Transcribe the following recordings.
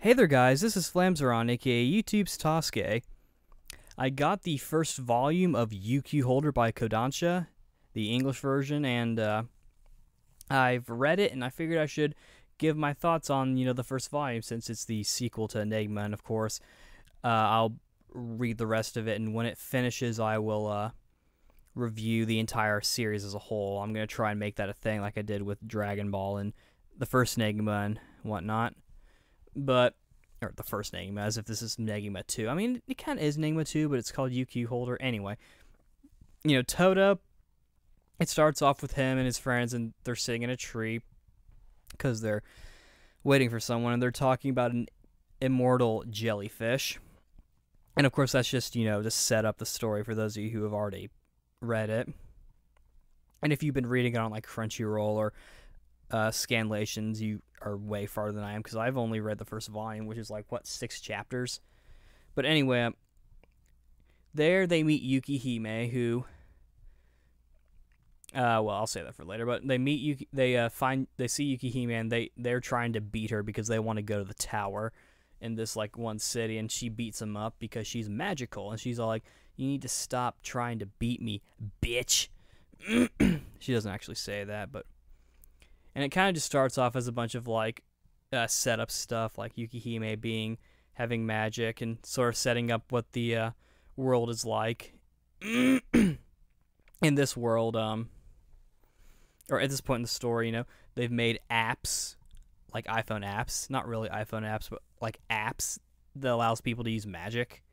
Hey there guys, this is Flamzeron, aka YouTube's Tasuke. I got the first volume of UQ Holder by Kodansha, the English version, and I've read it, and I figured I should give my thoughts on, the first volume, since it's the sequel to Enigma, and of course, I'll read the rest of it, and when it finishes, I will review the entire series as a whole. I'm going to try and make that a thing like I did with Dragon Ball and the first Enigma and whatnot. But, or the first Enigma, as if this is Enigma 2. I mean, it kind of is Enigma 2, but it's called UQ Holder. Anyway, Toda, it starts off with him and his friends, and they're sitting in a tree because they're waiting for someone, and they're talking about an immortal jellyfish. And of course, that's just, to set up the story for those of you who have already read it. And if you've been reading it on, like, Crunchyroll or Scanlations, you are way farther than I am, because I've only read the first volume, which is like 6 chapters. But anyway, there they meet Yukihime, who I'll say that for later. But they meet Yuki, they see Yukihime, and they're trying to beat her because they want to go to the tower in this one city, and she beats them up because she's magical, and she's all like, "You need to stop trying to beat me, bitch." She doesn't actually say that, but. And it kind of just starts off as a bunch of setup stuff, like Yukihime having magic and sort of setting up what the world is like in this world. Or at this point in the story, they've made apps, like iPhone apps, not really iPhone apps, but like apps that allows people to use magic,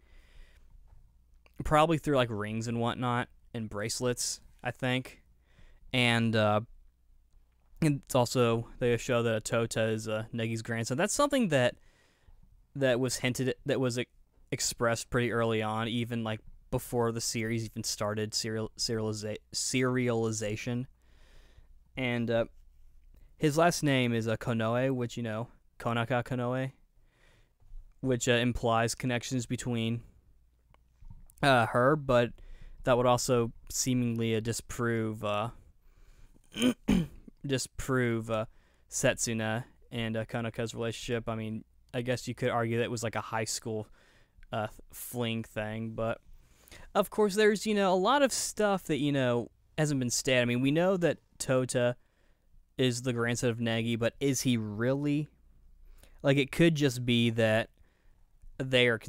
probably through rings and whatnot and bracelets, I think, and it's also, they show that Tota is Negi's grandson. That's something that was hinted at, that was expressed pretty early on, even before the series even started serialization. And his last name is Konoe, which, Konaka Konoe, which implies connections between her, but that would also seemingly disprove Setsuna and Konaka's relationship. I mean, I guess you could argue that it was like a high school fling thing, but of course there's, a lot of stuff that, hasn't been stated. I mean, we know that Tota is the grandson of Negi, but is he really? It could just be that Negi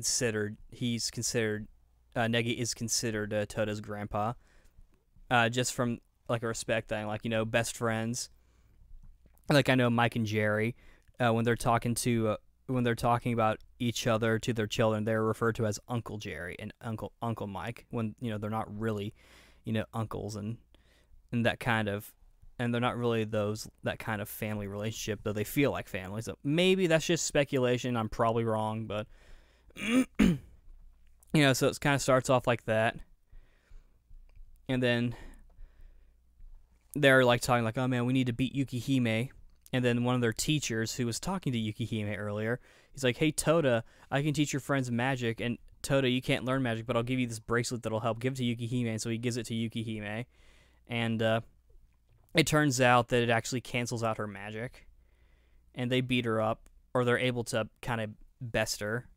is considered Tota's grandpa, just from a respect thing, best friends. I know Mike and Jerry, when they're talking about each other to their children, they're referred to as Uncle Jerry and Uncle Mike, when they're not really, uncles and that kind of, and they're not really that kind of family relationship, though they feel like family. So maybe that's just speculation. I'm probably wrong, but so it kind of starts off like that, and then they're talking oh man, we need to beat Yukihime. And then one of their teachers, who was talking to Yukihime earlier, he's like, "Hey Tota, I can teach your friends magic, and Tota, you can't learn magic, but I'll give you this bracelet that'll help. Give it to Yukihime." And so he gives it to Yukihime, and it turns out that it actually cancels out her magic, and they beat her up, or they're able to kind of best her.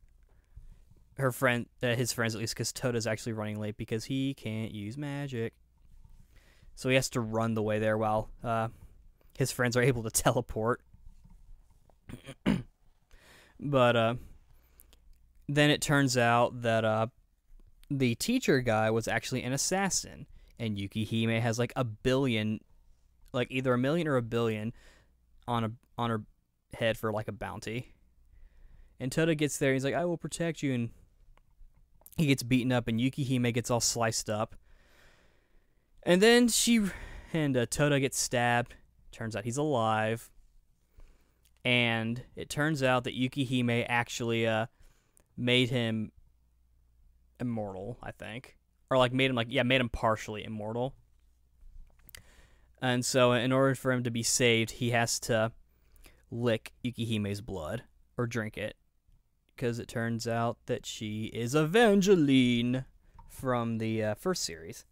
Her friend, his friends at least, because Tota's actually running late because he can't use magic. So he has to run the way there while his friends are able to teleport. But then it turns out that the teacher guy was actually an assassin, and Yukihime has a billion, either a million or a billion on her head for a bounty. And Tota gets there, and he's like, "I will protect you," and he gets beaten up, and Yukihime gets all sliced up. And then Tota gets stabbed. Turns out he's alive. And it turns out that Yukihime actually made him immortal, I think. Or made him partially immortal. And so in order for him to be saved, he has to lick Yukihime's blood, or drink it. Because it turns out that she is Evangeline from the first series.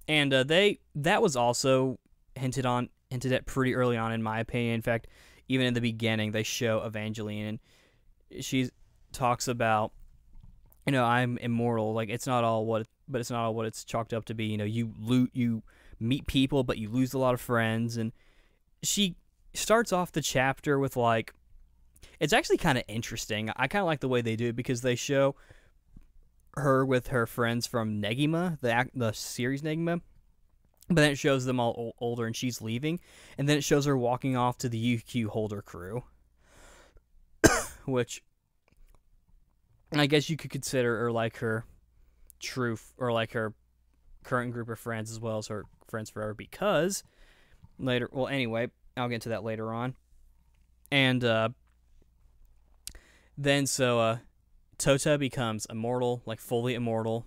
And that was also hinted at pretty early on, in my opinion. In fact, even in the beginning, they show Evangeline, and she talks about, I'm immortal. Like it's not all what, but it's not all what it's chalked up to be. You meet people, but you lose a lot of friends. And she starts off the chapter with like, it's actually kind of interesting. I kind of like the way they do it because they show her with her friends from Negima, the series Negima, but then it shows them all older and she's leaving, and then it shows her walking off to the UQ Holder crew, which I guess you could consider her like her or like her current group of friends as well as her friends forever, because later, well, anyway, I'll get into that later on. And then Tota becomes immortal, like fully immortal.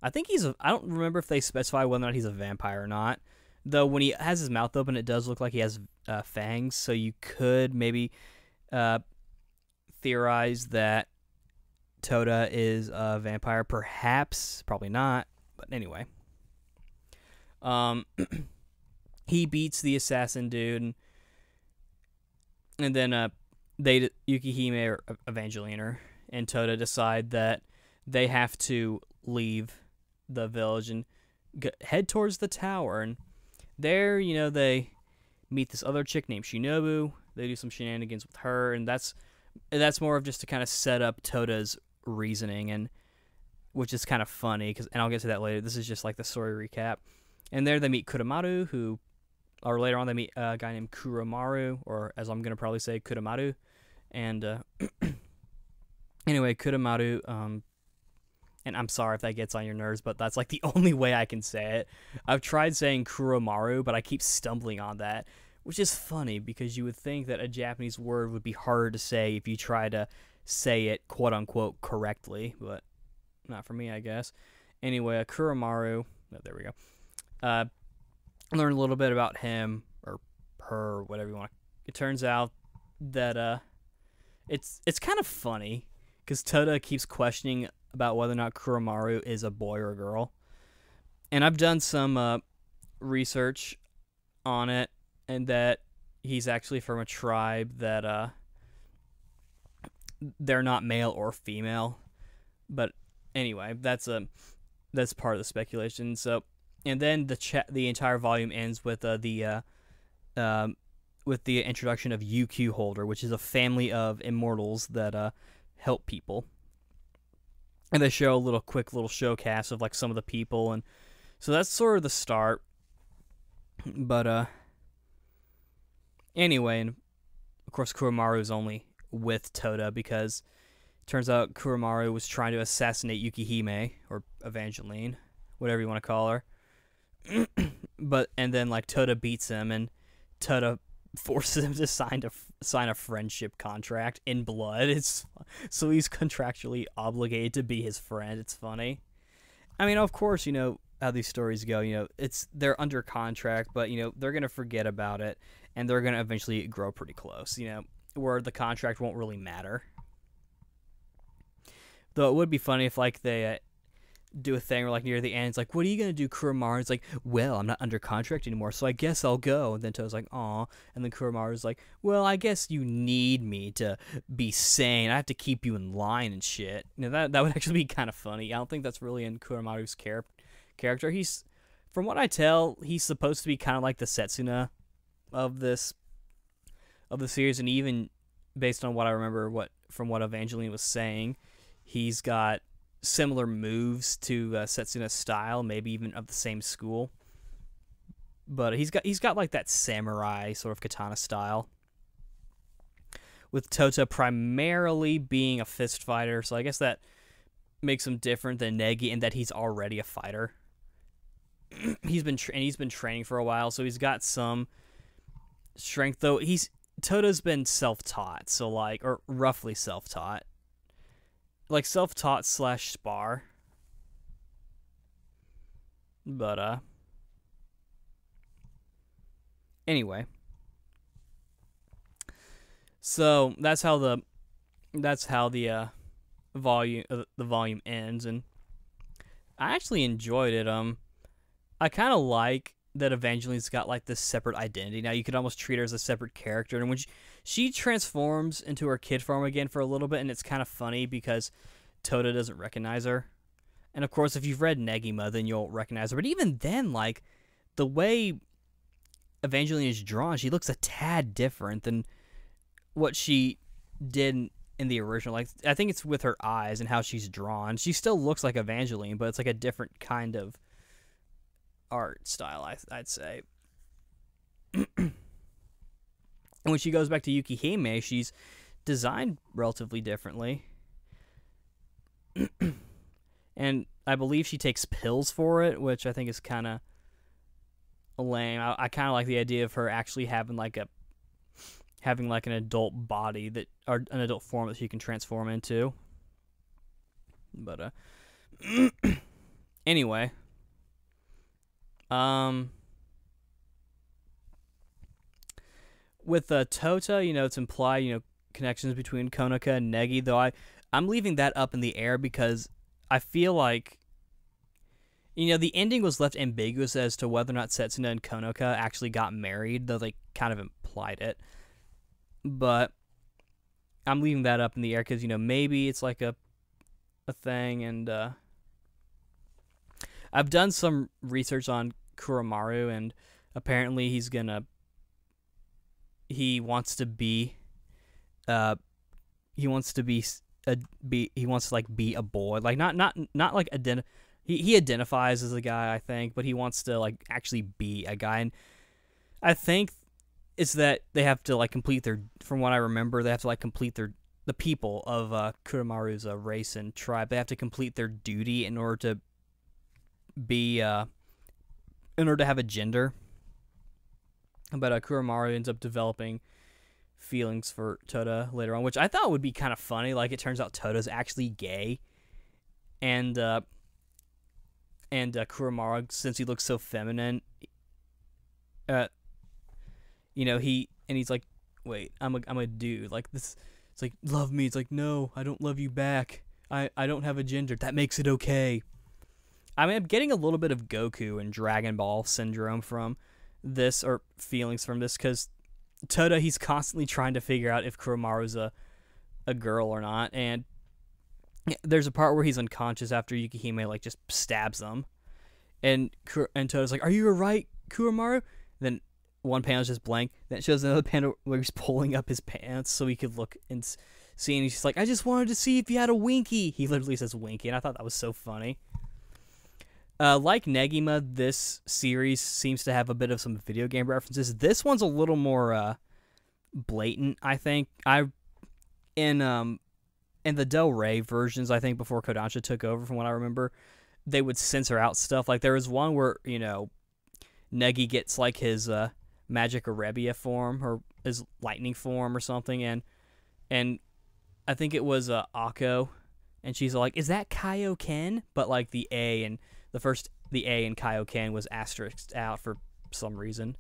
I think I don't remember if they specify whether or not he's a vampire or not. Though when he has his mouth open, it does look like he has fangs, so you could maybe theorize that Tota is a vampire. Perhaps, probably not, but anyway. He beats the assassin dude, and then Yukihime or Evangeline and Tota decide that they have to leave the village and head towards the tower. And there, they meet this other chick named Shinobu. They do some shenanigans with her, and that's more of just to kind of set up Tota's reasoning, and which is kind of funny and I'll get to that later. This is just like the story recap. And there they meet Kuramaru, or later on they meet a guy named Kuromaru, or as I'm gonna probably say, Kuramaru. And anyway, Kuramaru, and I'm sorry if that gets on your nerves, but that's like the only way I can say it. I've tried saying Kuromaru, but I keep stumbling on that, which is funny because you would think that a Japanese word would be harder to say if you try to say it quote-unquote correctly, but not for me, I guess. Anyway, Kuromaru, there we go. Learn a little bit about him, or her, whatever you want. It turns out that it's kind of funny because Tota keeps questioning about whether or not Kuromaru is a boy or a girl. And I've done some research on it, and that he's actually from a tribe that they're not male or female. But anyway, that's part of the speculation. So, and then the entire volume ends with the introduction of UQ Holder, which is a family of immortals that help people. And they show a quick little showcase of like some of the people, and so that's sort of the start. But anyway, and of course Kuromaru is only with Tota because it turns out Kuromaru was trying to assassinate Yukihime, or Evangeline, whatever you want to call her. And then like Tota beats him, and Tota forces him to sign a friendship contract in blood. So he's contractually obligated to be his friend. It's funny. I mean, of course, how these stories go. They're under contract, but they're gonna forget about it, and they're gonna eventually grow pretty close. Where the contract won't really matter. Though it would be funny if like they do a thing where like near the end it's like, what are you gonna do, Kuromaru? It's like, well, I'm not under contract anymore, so I guess I'll go. And then Toa's like, aw. And then Kuromaru's like, well, I guess you need me to be sane. I have to keep you in line and shit. That would actually be kind of funny. I don't think that's really in Kuromaru's character. He's, from what I tell, he's supposed to be kind of like the Setsuna of the series, and even based on what I remember from what Evangeline was saying, he's got similar moves to Setsuna's style, maybe even of the same school. But he's got like that samurai sort of katana style, with Tota primarily being a fist fighter. So I guess that makes him different than Negi in that he's already a fighter. he's been training for a while, so he's got some strength. Though Tota's been self-taught, so like, or roughly self-taught. Like self-taught / spar. But anyway. So that's how the volume ends, and I actually enjoyed it. I kind of like that Evangeline's got like this separate identity now. You could almost treat her as a separate character, and when she transforms into her kid form again for a little bit, and it's kind of funny because Tota doesn't recognize her. And of course, if you've read Negima, then you'll recognize her. But even then, like, the way Evangeline is drawn, she looks a tad different than what she did in the original. Like, I think it's with her eyes and how she's drawn. She still looks like Evangeline, but it's like a different kind of art style, I'd say. And when she goes back to Yukihime, she's designed relatively differently. And I believe she takes pills for it, which I think is kind of lame. I kind of like the idea of her actually having like an adult body or an adult form that she can transform into. But anyway, with Tota, it's implied, connections between Konoka and Negi, though I'm leaving that up in the air because I feel like, the ending was left ambiguous as to whether or not Setsuna and Konoka actually got married, though they kind of implied it. But I'm leaving that up in the air because, maybe it's like a thing. And I've done some research on Kuramaru, and apparently he wants to be be a boy, like not like he identifies as a guy, I think, but he wants to like actually be a guy. And I think it's that they have to like complete from what I remember, they have to like complete the people of Kuramaru's race and tribe. They have to complete their duty in order to have a gender. But Kuramaru ends up developing feelings for Tota later on, which I thought would be kind of funny. Like, it turns out Tota's actually gay, and Kuramaru, since he looks so feminine, he's like, wait, I'm a dude, like this. It's like, love me. It's like, no, I don't love you back. I don't have a gender. That makes it okay. I mean, I'm getting a little bit of Goku and Dragon Ball syndrome from this, or feelings from this, because Tota, he's constantly trying to figure out if Kuramaru's a girl or not, and there's a part where he's unconscious after Yukihime like just stabs him, and Tota's like, "Are you alright, Kuramaru?" Then one panel's just blank. Then it shows another panel where he's pulling up his pants so he could look and see, and he's just like, "I just wanted to see if you had a winky." He literally says winky, and I thought that was so funny. Like Negima, this series seems to have a bit of some video game references. This one's a little more blatant, I think. In the Del Rey versions, I think before Kodansha took over, from what I remember, they would censor out stuff. Like, there was one where, Negi gets like his Magic Arebia form, or his lightning form or something, and I think it was Akko, and she's like, "Is that Kaioken?" But like the A in Kaioken was asterisked out for some reason.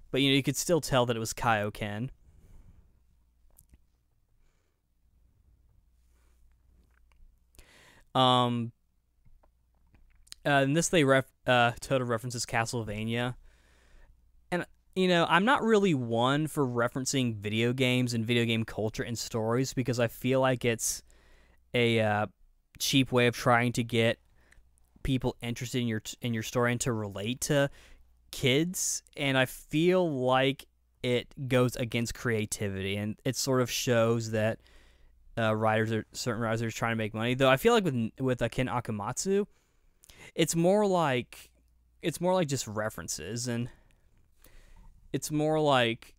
But you could still tell that it was Kaioken. In this Tota references Castlevania. And I'm not really one for referencing video games and video game culture and stories, because I feel like it's a cheap way of trying to get people interested in your story and to relate to kids, and I feel like it goes against creativity, and it sort of shows that certain writers are trying to make money. Though I feel like with Ken Akamatsu, it's more like just references, and it's more like,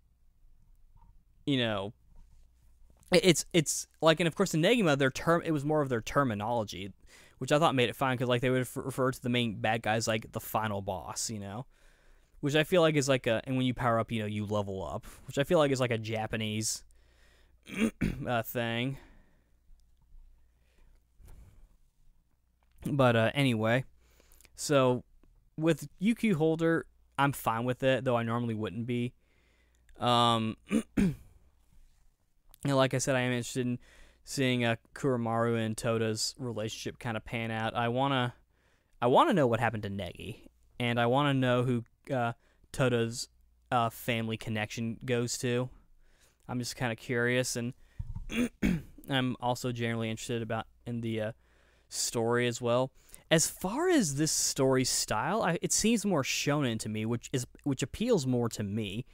it's like, and of course in Negima, it was more of their terminology, which I thought made it fine, because like they would refer to the main bad guys like the final boss, which I feel like is like and when you power up, you level up, which I feel like is like a Japanese thing. But anyway, so with UQ Holder, I'm fine with it, though I normally wouldn't be. Like I said, I am interested in seeing Kuramaru and Tota's relationship kind of pan out. I wanna know what happened to Negi, and I wanna know who Tota's family connection goes to. I'm just kind of curious, and I'm also generally interested in the story as well. As far as this story style, it seems more shonen to me, which appeals more to me.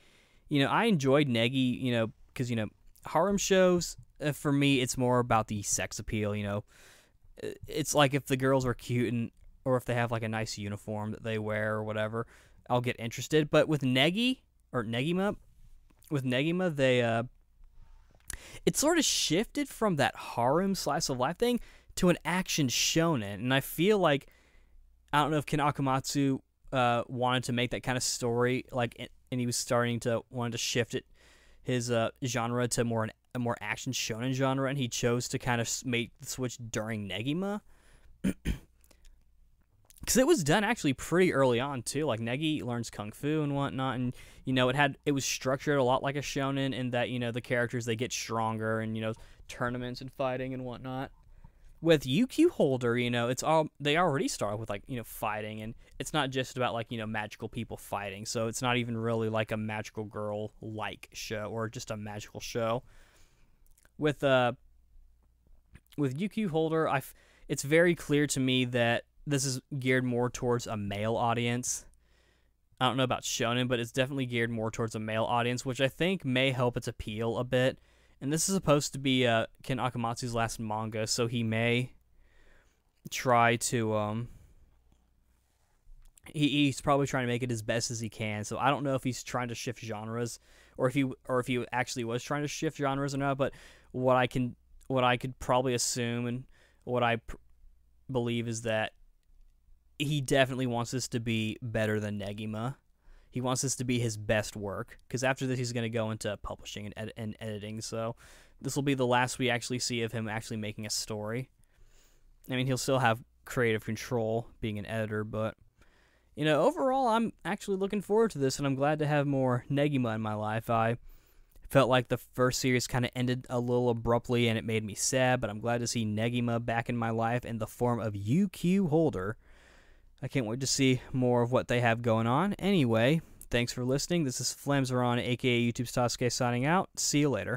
I enjoyed Negi, because harem shows, for me, it's more about the sex appeal. It's like if the girls are cute or if they have like a nice uniform that they wear or whatever, I'll get interested. But with Negima, they it sort of shifted from that harem slice of life thing to an action shonen, and I feel like, I don't know if Ken Akamatsu wanted to make that kind of story, and he was wanted to shift his genre to a more action shonen genre, and he chose to kind of make the switch during Negima. Because it was done actually pretty early on too. Like, Negi learns kung fu and whatnot, and it was structured a lot like a shonen in that the characters, they get stronger, and tournaments and fighting and whatnot. With UQ Holder, they already start with fighting, and it's not just about magical people fighting. So it's not even really like a magical girl show or just a magical show. With UQ Holder, it's very clear to me that this is geared more towards a male audience. I don't know about shonen, but it's definitely geared more towards a male audience, which I think may help its appeal a bit. And this is supposed to be Ken Akamatsu's last manga, so he may try to he's probably trying to make it as best as he can. So I don't know if he's trying to shift genres, or if he actually was trying to shift genres or not. But what I could probably assume, and what I believe, is that he definitely wants this to be better than Negima. He wants this to be his best work, because after this he's going to go into publishing and editing, so this will be the last we actually see of him actually making a story. I mean, he'll still have creative control being an editor, but overall, I'm actually looking forward to this, and I'm glad to have more Negima in my life. I felt like the first series kind of ended a little abruptly, and it made me sad, but I'm glad to see Negima back in my life in the form of UQ Holder. I can't wait to see more of what they have going on. Anyway, thanks for listening. This is Flamzeron, aka YouTube's Tasuke, signing out. See you later.